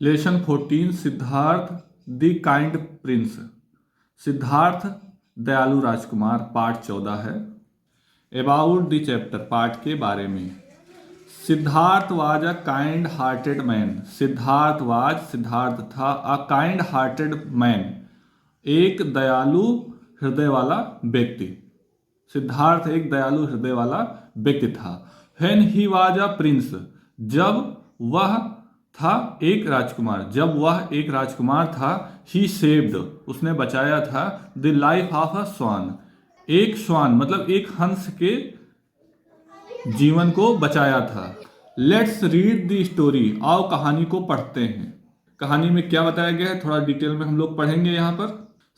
Lesson 14 Siddharth the kind Prince. Siddharth दयालु राजकुमार part 14 है। About the chapter part के बारे में। Siddharth was a kind hearted man. Siddharth था अ काइंड हार्टेड मैन, एक दयालु हृदय वाला व्यक्ति। सिद्धार्थ एक दयालु हृदय वाला व्यक्ति था। When he was a prince, जब वह था एक राजकुमार था। ही सेव्ड, उसने बचाया था द लाइफ ऑफ अ स्वान, एक स्वान मतलब एक हंस के जीवन को बचाया था। लेट्स रीड द स्टोरी, आओ कहानी को पढ़ते हैं। कहानी में क्या बताया गया है थोड़ा डिटेल में हम लोग पढ़ेंगे यहाँ पर।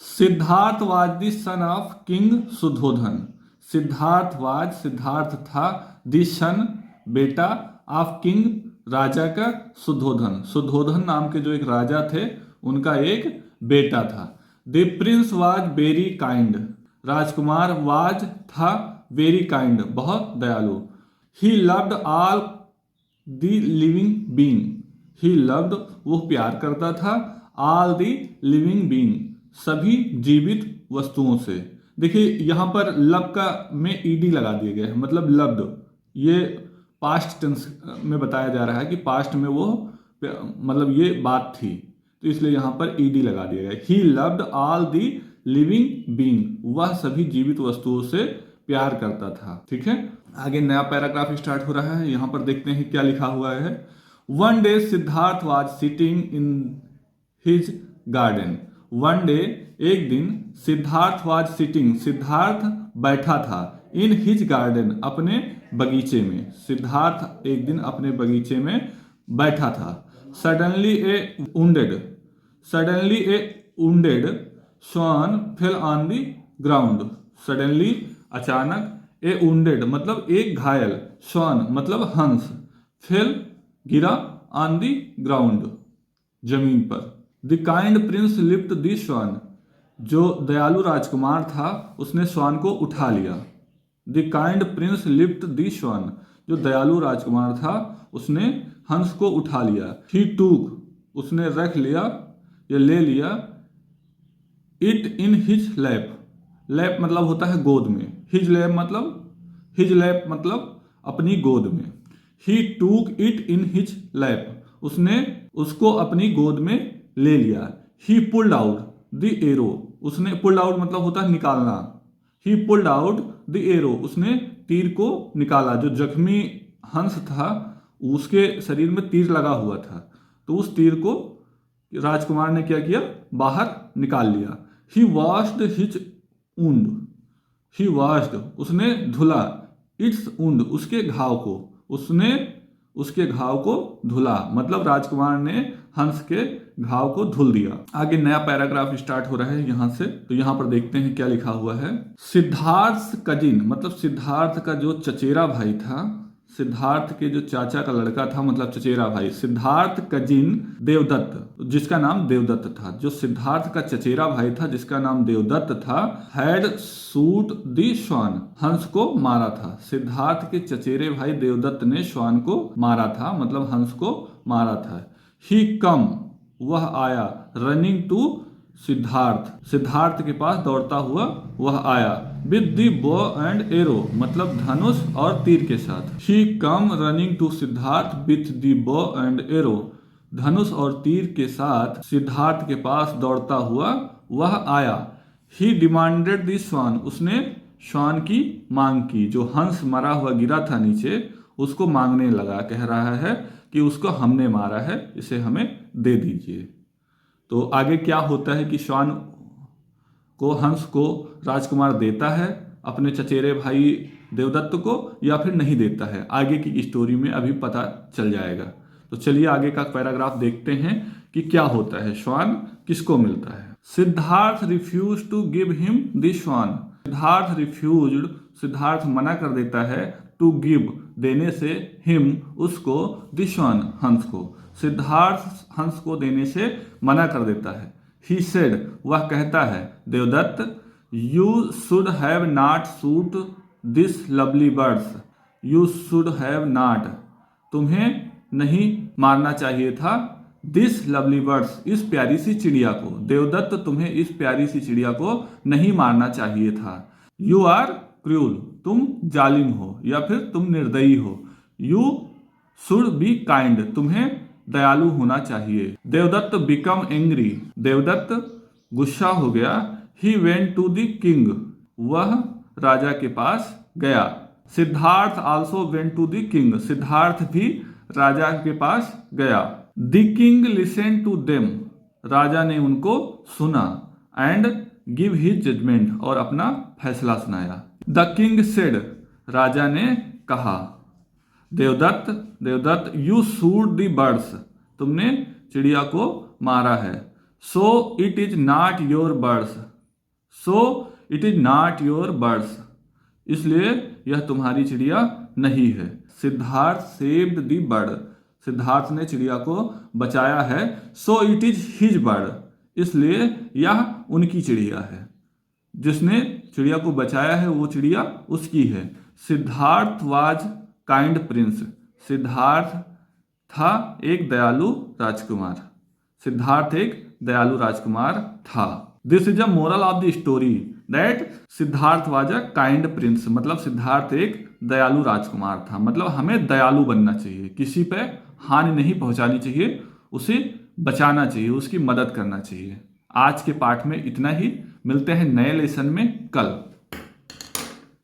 Siddhartha was the son of king Suddhodana. Siddhartha था द सन बेटा ऑफ किंग राजा का सुधोधन नाम के जो एक राजा थे उनका एक बेटा था। The Prince was very kind, Rajkumar was था वेरी काइंड बहुत दयालु। He loved all the living being, he loved वो प्यार करता था, ऑल द लिविंग बीइंग सभी जीवित वस्तुओं से। देखिए यहाँ पर लव का में ईडी लगा दिया गया है, मतलब लव्ड, ये पास्ट टेंस में बताया जा रहा है कि पास्ट में वो मतलब ये बात थी, तो इसलिए यहाँ पर ईडी लगा दिया गया। He loved all the living being, वह सभी जीवित वस्तुओं से प्यार करता था। ठीक है, आगे नया पैराग्राफ स्टार्ट हो रहा है। यहाँ पर देखते हैं क्या लिखा हुआ है। One day Siddharth was sitting in his garden. One day एक दिन, सिद्धार्थ वाज सिटिंग सिद्धार्थ बैठा था, इन हिज गार्डन अपने बगीचे में। सिद्धार्थ एक दिन अपने बगीचे में बैठा था। Suddenly A wounded swan fell on the ground। Suddenly अचानक, ए wounded मतलब एक घायल, swan मतलब हंस, fell गिरा, on the ground जमीन पर। The kind prince lift the swan, जो दयालु राजकुमार था उसने स्वान को उठा लिया। The kind prince lift the swan, जो दयालु राजकुमार था उसने हंस को उठा लिया। ही टूक, उसने रख लिया या ले लिया, it in his lap, lap मतलब होता है गोद में, हिज लैप मतलब अपनी गोद में। ही टूक इट इन हिज लैप, उसने उसको अपनी गोद में ले लिया। ही पुल्ड आउट द एरो, उसने पुल्ड आउट मतलब होता है निकालना। ही पुल्ड आउट द एरो, उसने तीर को निकाला। जो जख्मी हंस था उसके शरीर में तीर लगा हुआ था, तो उस तीर को राजकुमार ने क्या किया, बाहर निकाल लिया। ही वॉश्ड हिज वुंड, ही वॉश्ड उसने धुला, इट्स वुंड उसके घाव को, उसने उसके घाव को धुला, मतलब राजकुमार ने हंस के घाव को धुल दिया। आगे नया पैराग्राफ स्टार्ट हो रहा है यहाँ से, तो यहाँ पर देखते हैं क्या लिखा हुआ है। सिद्धार्थ कजिन मतलब सिद्धार्थ का जो चचेरा भाई था, सिद्धार्थ के जो चाचा का लड़का था मतलब चचेरा भाई, सिद्धार्थ कजिन देवदत्त, जिसका नाम देवदत्त था, जो सिद्धार्थ का चचेरा भाई था जिसका नाम देवदत्त था, हैड शूट द स्वान, हंस को मारा था। सिद्धार्थ के चचेरे भाई देवदत्त ने स्वान को मारा था, मतलब हंस को मारा था। ही कम, वह आया, रनिंग टू सिद्धार्थ, सिद्धार्थ के पास दौड़ता हुआ वह आया, with the bow and arrow मतलब धनुष और तीर के साथ। He come running to Siddhartha with the bow and arrow, धनुष और तीर के साथ सिद्धार्थ के पास दौड़ता हुआ वह आया। ही डिमांडेड द स्वान, उसने स्वान की मांग की, जो हंस मरा हुआ गिरा था नीचे उसको मांगने लगा, कह रहा है कि उसको हमने मारा है, इसे हमें दे दीजिए। तो आगे क्या होता है कि स्वान को, हंस को राजकुमार देता है अपने चचेरे भाई देवदत्त को या फिर नहीं देता है, आगे की स्टोरी में अभी पता चल जाएगा। तो चलिए आगे का पैराग्राफ देखते हैं कि क्या होता है, स्वान किसको मिलता है। Siddhartha refuse to give him the swan, Siddhartha refused, Siddhartha मना कर देता है, टू गिव देने से, हिम उसको, द स्वान हंस को, सिद्धार्थ हंस को देने से मना कर देता है। ही सेड, वह कहता है, Devadatta, you should have not shoot this lovely birds, you should have not, तुम्हें नहीं मारना चाहिए था दिस लवली बर्ड्स, इस प्यारी सी चिड़िया को, देवदत्त तुम्हें इस प्यारी सी चिड़िया को नहीं मारना चाहिए था। यू आर क्रूल, तुम जालिम हो या फिर तुम निर्दयी हो। यू शुड बी काइंड, तुम्हें दयालु होना चाहिए। देवदत्त बिकम एंग्री, देवदत्त गुस्सा हो गया। He went to the king, वह राजा के पास गया। Siddhartha also went to the king, Siddhartha भी राजा के पास गया। The king listen to them, राजा ने उनको सुना। एंड गिव हिज जजमेंट, और अपना फैसला सुनाया। द किंग सेड, राजा ने कहा। Devdatt, Devdatt you shoot the birds, तुमने चिड़िया को मारा है। So it is not your birds, so it is not your birds, इसलिए यह तुम्हारी चिड़िया नहीं है। Siddharth saved the bird, Siddharth ने चिड़िया को बचाया है। So it is his bird, इसलिए यह उनकी चिड़िया है। जिसने चिड़िया को बचाया है वो चिड़िया उसकी है। Siddharth was kind Prince, Siddharth था एक दयालु राजकुमार, सिद्धार्थ एक दयालु राजकुमार था। This is a moral of the story that Siddharth was a kind Prince, मतलब सिद्धार्थ एक दयालु राजकुमार था। मतलब हमें दयालु बनना चाहिए, किसी पे हानि नहीं पहुंचानी चाहिए, उसे बचाना चाहिए, उसकी मदद करना चाहिए। आज के पाठ में इतना ही, मिलते हैं नए लेसन में कल।